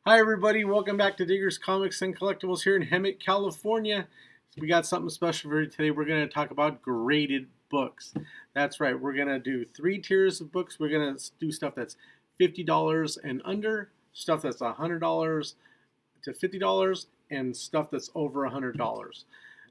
Hi everybody, welcome back to Diggers Comics and Collectibles here in Hemet, California. We got something special for you today. We're going to talk about graded books. That's right, we're going to do 3 tiers of books. We're going to do stuff that's $50 and under, stuff that's $100 to $50, and stuff that's over $100.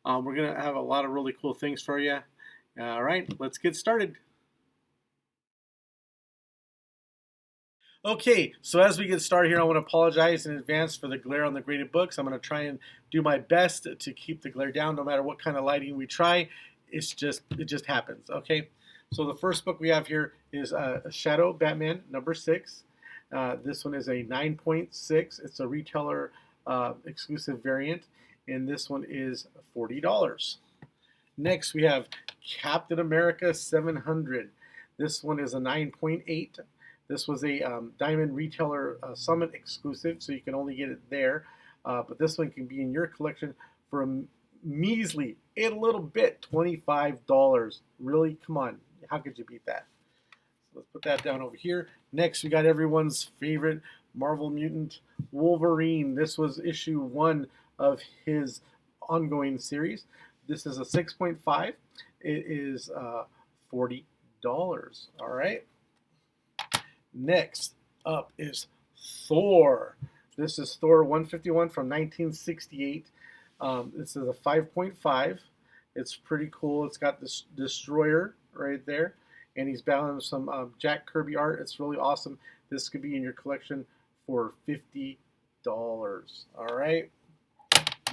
We're going to have a lot of really cool things for you. All right, let's get started. Okay, so as we get started here, I want to apologize in advance for the glare on the graded books. I'm going to try and do my best to keep the glare down, no matter what kind of lighting we try. It just happens. Okay, so the first book we have here is Shadow Batman #6. This one is a 9.6. It's a retailer exclusive variant, and this one is $40. Next, we have Captain America 700. This one is a 9.8. This was a Diamond Retailer Summit exclusive, so you can only get it there. But this one can be in your collection for a measly, a little bit, $25. Really? Come on. How could you beat that? So let's put that down over here. Next, we got everyone's favorite Marvel Mutant, Wolverine. This was issue 1 of his ongoing series. This is a 6.5. It is $40. All right. Next up is Thor. This is Thor 151 from 1968. This is a 5.5. It's pretty cool. It's got this destroyer right there, and he's battling some Jack Kirby art. It's really awesome. This could be in your collection for $50. All right.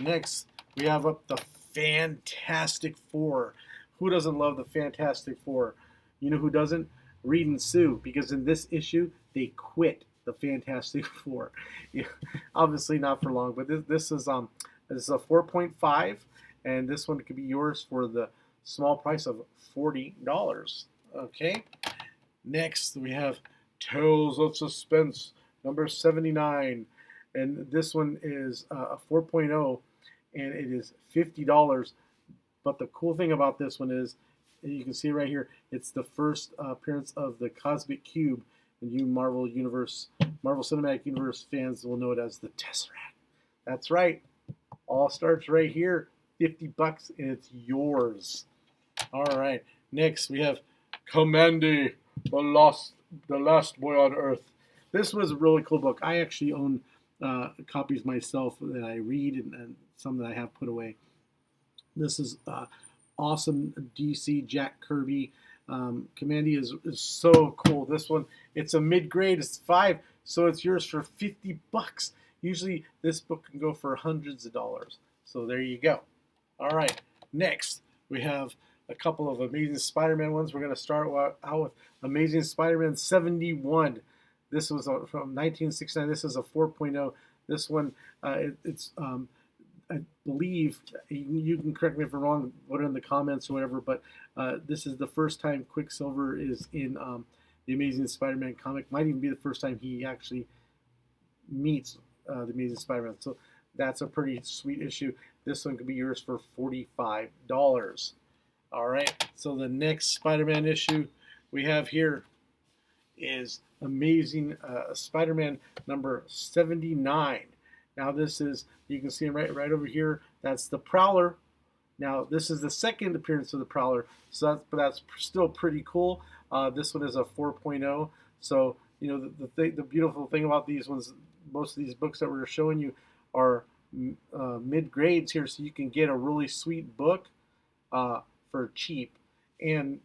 Next, we have up the Fantastic Four. Who doesn't love the Fantastic Four? You know who doesn't? Reed and Sue, because in this issue they quit the Fantastic Four. Yeah, obviously not for long, but this is a 4.5, and this one could be yours for the small price of $40. Okay. Next we have Tales of Suspense #79, and this one is a 4.0, and it is $50. But the cool thing about this one is, you can see right here, it's the first appearance of the Cosmic Cube, and you Marvel Cinematic Universe fans will know it as the Tesseract. That's right. All starts right here. $50 and it's yours. All right. Next we have Kamandi, the Last Boy on Earth. This was a really cool book. I actually own copies myself that I read, and some that I have put away. This is awesome DC Jack Kirby. Kamandi is so cool. This one, it's a mid-grade, it's 5, so it's yours for $50. Usually this book can go for hundreds of dollars. So there you go. All right, next we have a couple of Amazing Spider-Man ones. We're going to start out with Amazing Spider-Man 71. This was from 1969. This is a 4.0. This one, it's I believe, you can correct me if I'm wrong, put it in the comments or whatever, but this is the first time Quicksilver is in the Amazing Spider-Man comic. Might even be the first time he actually meets the Amazing Spider-Man. So that's a pretty sweet issue. This one could be yours for $45. All right, so the next Spider-Man issue we have here is Amazing Spider-Man #79. Now this is, you can see him right over here. That's the Prowler. Now this is the second appearance of the Prowler, so that's still pretty cool. This one is a 4.0. So you know the beautiful thing about these ones, most of these books that we're showing you are mid grades here, so you can get a really sweet book for cheap, and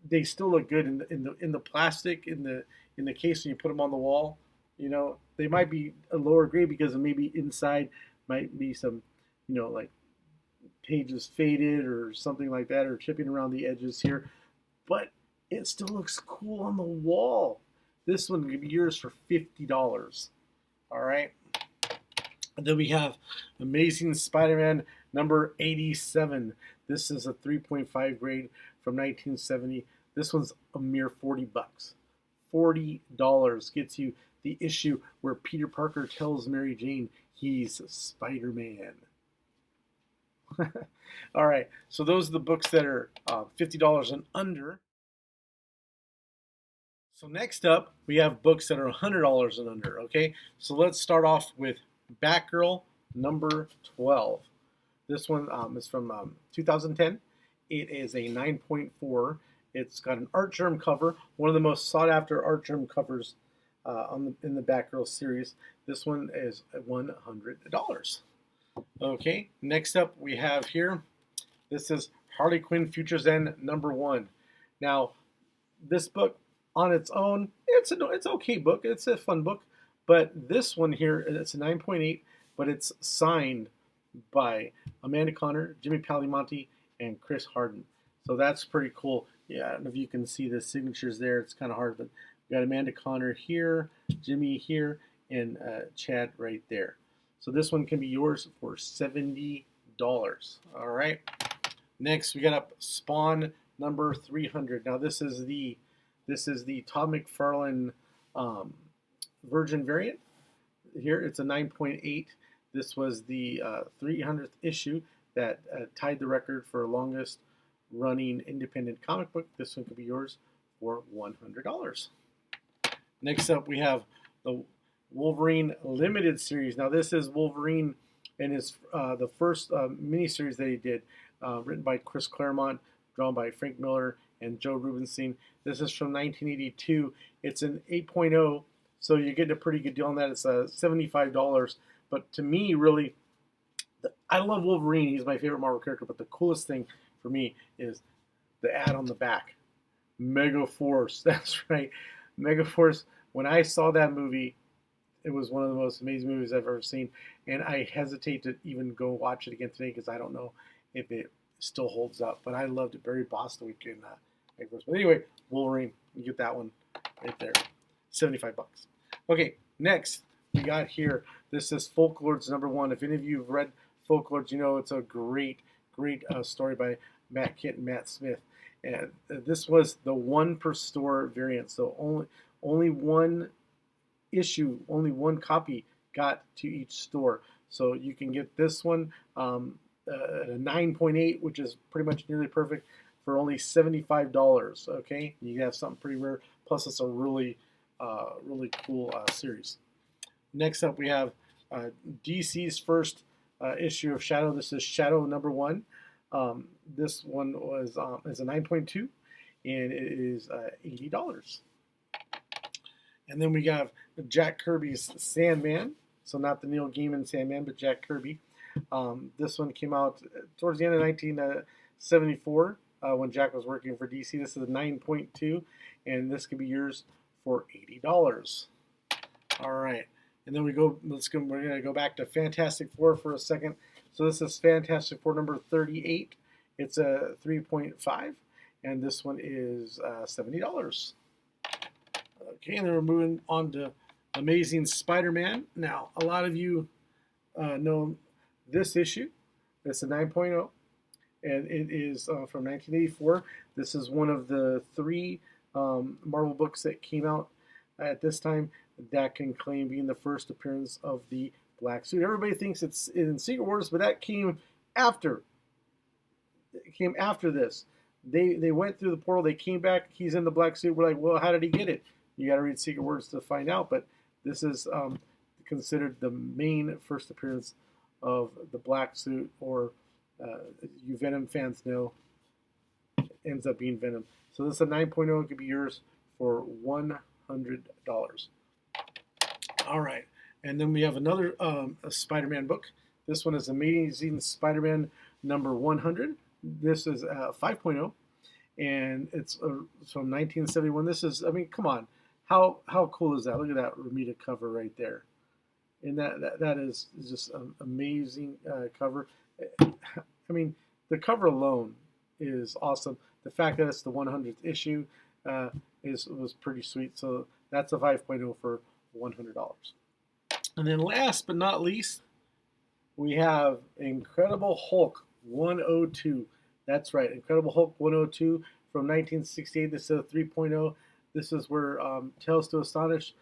they still look good in the plastic in the case when you put them on the wall. You know, they might be a lower grade because maybe inside might be some, like pages faded or something like that, or chipping around the edges here. But it still looks cool on the wall. This one could be yours for $50. All right. And then we have Amazing Spider-Man #87. This is a 3.5 grade from 1970. This one's a mere $40. $40 gets you the issue where Peter Parker tells Mary Jane he's Spider-Man. All right, so those are the books that are $50 and under. So next up, we have books that are $100 and under, okay? So let's start off with Batgirl number 12. This one is from 2010. It is a 9.4. It's got an art germ cover, one of the most sought after art germ covers in the Batgirl series. This one is $100. Okay, next up we have here, this is Harley Quinn Futures End number 1. Now, this book on its own, it's okay book. It's a fun book, but this one here, it's a 9.8, but it's signed by Amanda Conner, Jimmy Palmiotti, and Chris Harden. So that's pretty cool. Yeah, I don't know if you can see the signatures there. It's kind of hard, but we got Amanda Conner here, Jimmy here, and Chad right there. So this one can be yours for $70. All right. Next, we got up Spawn number 300. Now this is the Todd McFarlane Virgin variant. Here it's a 9.8. This was the 300th issue that tied the record for longest running independent comic book. This one could be yours for $100. Next up, we have the Wolverine limited series. Now this is Wolverine and his the first miniseries that he did, written by Chris Claremont, drawn by Frank Miller and Joe Rubinstein. This is from 1982. It's an 8.0, so you get a pretty good deal on that. It's $75. But to me, really, I love Wolverine. He's my favorite Marvel character. But the coolest thing for me is the ad on the back. Mega Force. That's right. Mega Force. When I saw that movie, it was one of the most amazing movies I've ever seen. And I hesitate to even go watch it again today because I don't know if it still holds up. But I loved it. Barry Bostwick in Mega Force. But anyway, Wolverine. You get that one right there. $75. Okay, next we got here. This is Folklords number 1. If any of you have read Folklords, you know it's a great story by Matt Kent and Matt Smith. And this was the 1 per store variant. So only one issue, only one copy got to each store. So you can get this one at a 9.8, which is pretty much nearly perfect, for only $75. Okay, you have something pretty rare. Plus, it's a really cool series. Next up, we have DC's first issue of Shadow. This is Shadow number 1. This one is a 9.2, and it is $80. And then we have Jack Kirby's Sandman. So not the Neil Gaiman Sandman, but Jack Kirby. This one came out towards the end of 1974 when Jack was working for DC. This is a 9.2, and this could be yours for $80. All right. And then we're going to go back to Fantastic Four for a second. So this is Fantastic Four number 38. It's a 3.5, and this one is $70. Okay, and then we're moving on to Amazing Spider-Man. Now, a lot of you know this issue. It's a 9.0, and it is from 1984. This is one of the 3 Marvel books that came out at this time that can claim being the first appearance of the black suit. Everybody thinks it's in Secret Wars, but that came after. It came after this. They went through the portal. They came back. He's in the black suit. We're like, well, how did he get it? You got to read Secret Wars to find out. But this is considered the main first appearance of the black suit, or you Venom fans know, ends up being Venom. So this is a 9.0. It could be yours for $100. All right. And then we have another a Spider-Man book. This one is Amazing Spider-Man number 100. This is 5.0, and it's from 1971. This is, I mean, come on. How cool is that? Look at that Ramita cover right there. And that is just an amazing cover. I mean, the cover alone is awesome. The fact that it's the 100th issue was pretty sweet. So that's a 5.0 for $100. And then last but not least, we have Incredible Hulk 102. That's right, Incredible Hulk 102 from 1968. This is a 3.0. This is where Tales to Astonish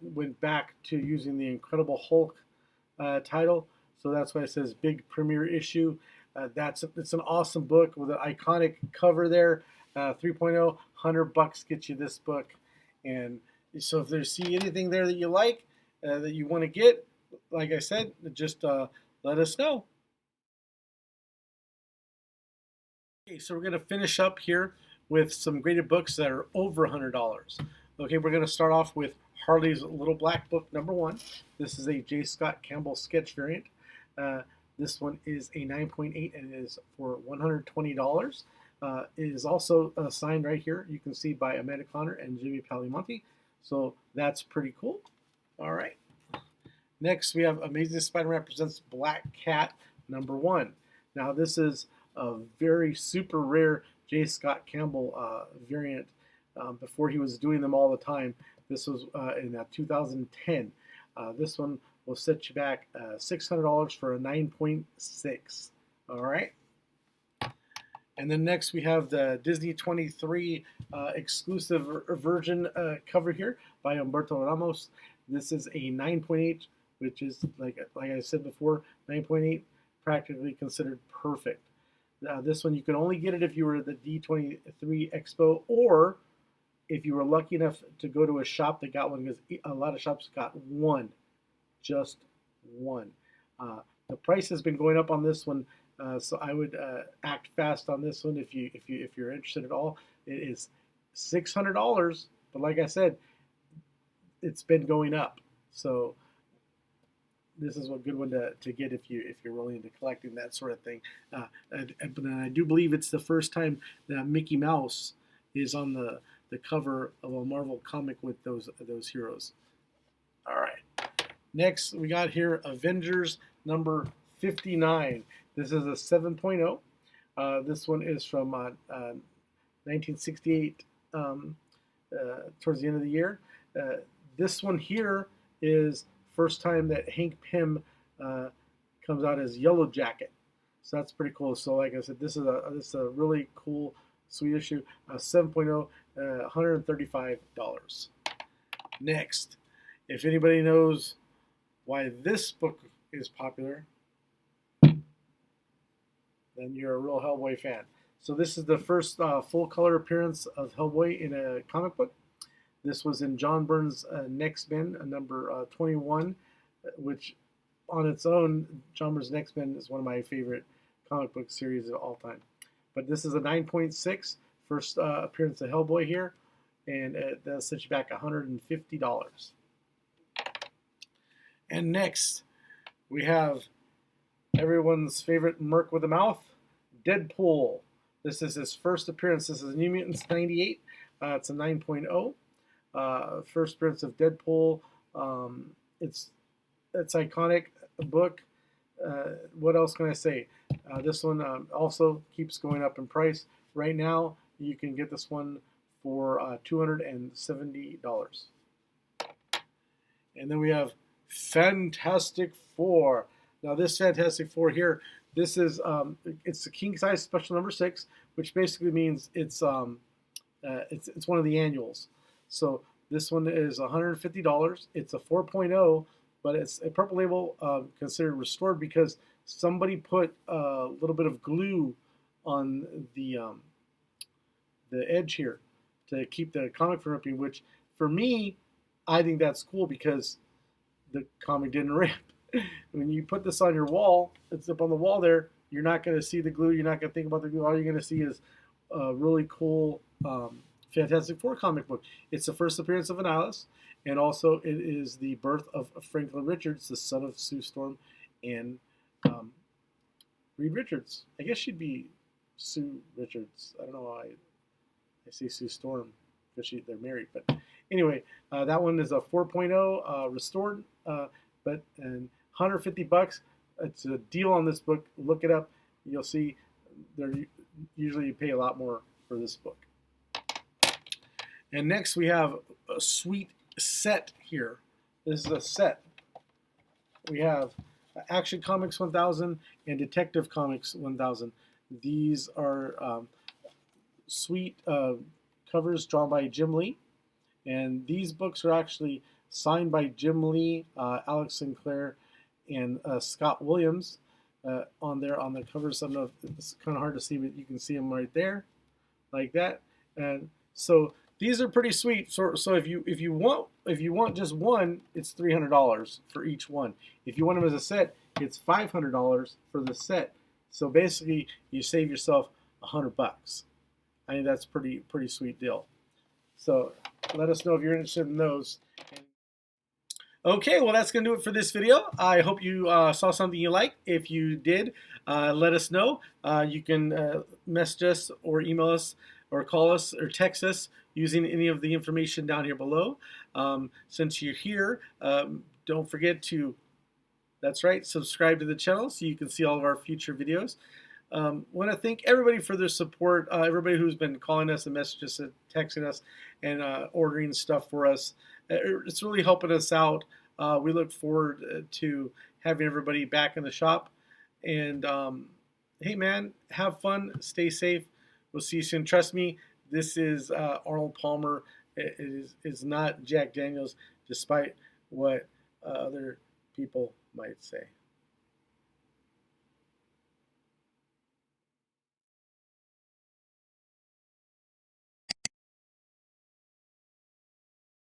went back to using the Incredible Hulk title. So that's why it says big premiere issue. It's an awesome book with an iconic cover there. 3.0, $100 gets you this book. And so if there's see anything there that you like, that you want to get, like I said, just let us know. Okay, so we're going to finish up here with some graded books that are over $100. Okay, we're going to start off with Harley's Little Black Book #1. This is a J. Scott Campbell sketch variant. Uh, this one is a 9.8 and it is for $120. It is also signed right here. You can see by Amanda Connor and Jimmy Palimonti. So that's pretty cool. All right. Next, we have Amazing Spider-Man Presents Black Cat #1. Now, this is a very super rare J. Scott Campbell variant. Before he was doing them all the time. This was in 2010. This one will set you back $600 for a 9.6. All right. And then next we have the Disney 23 exclusive version cover here by Humberto Ramos. This is a 9.8, which is like I said before, 9.8 practically considered perfect. This one you can only get it if you were at the D23 Expo, or if you were lucky enough to go to a shop that got one, because a lot of shops got one, just one. The price has been going up on this one, so I would act fast on this one if you're interested at all. It is $600, but like I said, it's been going up. So this is a good one to get if you're really into collecting that sort of thing. But I do believe it's the first time that Mickey Mouse is on the cover of a Marvel comic with those heroes. All right. Next, we got here Avengers #59. This is a 7.0. This one is from 1968, towards the end of the year. This one here is first time that Hank Pym comes out as Yellow Jacket. So that's pretty cool. So like I said, this is a really cool, sweet issue. 7.0, $135. Next, if anybody knows why this book is popular, then you're a real Hellboy fan. So this is the first full color appearance of Hellboy in a comic book. This was in John Byrne's Next Men, number 21, which on its own, John Byrne's Next Men is one of my favorite comic book series of all time. But this is a 9.6, first appearance of Hellboy here, and that'll set you back $150. And next, we have everyone's favorite Merc with a Mouth, Deadpool. This is his first appearance. This is New Mutants '98. It's a 9.0. First appearance of Deadpool. It's iconic book. What else can I say? This one also keeps going up in price. Right now, you can get this one for $270. And then we have Fantastic Four. Now this Fantastic Four here, this is it's a king size special #6, which basically means it's one of the annuals. So this one is $150. It's a 4.0, but it's a purple label, considered restored because somebody put a little bit of glue on the edge here to keep the comic from ripping. Which for me, I think that's cool because the comic didn't rip. When you put this on your wall, it's up on the wall there, you're not going to see the glue. You're not going to think about the glue. All you're going to see is a really cool Fantastic Four comic book. It's the first appearance of Annihilus, and also it is the birth of Franklin Richards, the son of Sue Storm and Reed Richards. I guess she'd be Sue Richards. I don't know why I say Sue Storm because they're married. But anyway, that one is a 4.0 restored, and $150. It's a deal on this book. Look it up. You'll see usually you pay a lot more for this book. And next we have a sweet set here. This is a set. We have Action Comics 1000 and Detective Comics 1000. These are sweet covers drawn by Jim Lee. And these books are actually signed by Jim Lee, Alex Sinclair, and Scott Williams on the covers. I don't know if it's kind of hard to see, but you can see them right there, like that. And so these are pretty sweet. So if you want just one, it's $300 for each one. If you want them as a set, it's $500 for the set. So basically, you save yourself $100. I think that's pretty sweet deal. So let us know if you're interested in those. Okay, well, that's going to do it for this video. I hope you saw something you liked. If you did, let us know. You can message us or email us or call us or text us using any of the information down here below. Since you're here, don't forget to, that's right, subscribe to the channel so you can see all of our future videos. Want to thank everybody for their support, everybody who's been calling us and messaging us and texting us and ordering stuff for us. It's really helping us out. We look forward to having everybody back in the shop. And hey, man, have fun. Stay safe. We'll see you soon. Trust me, this is Arnold Palmer. It is not Jack Daniels, despite what other people might say.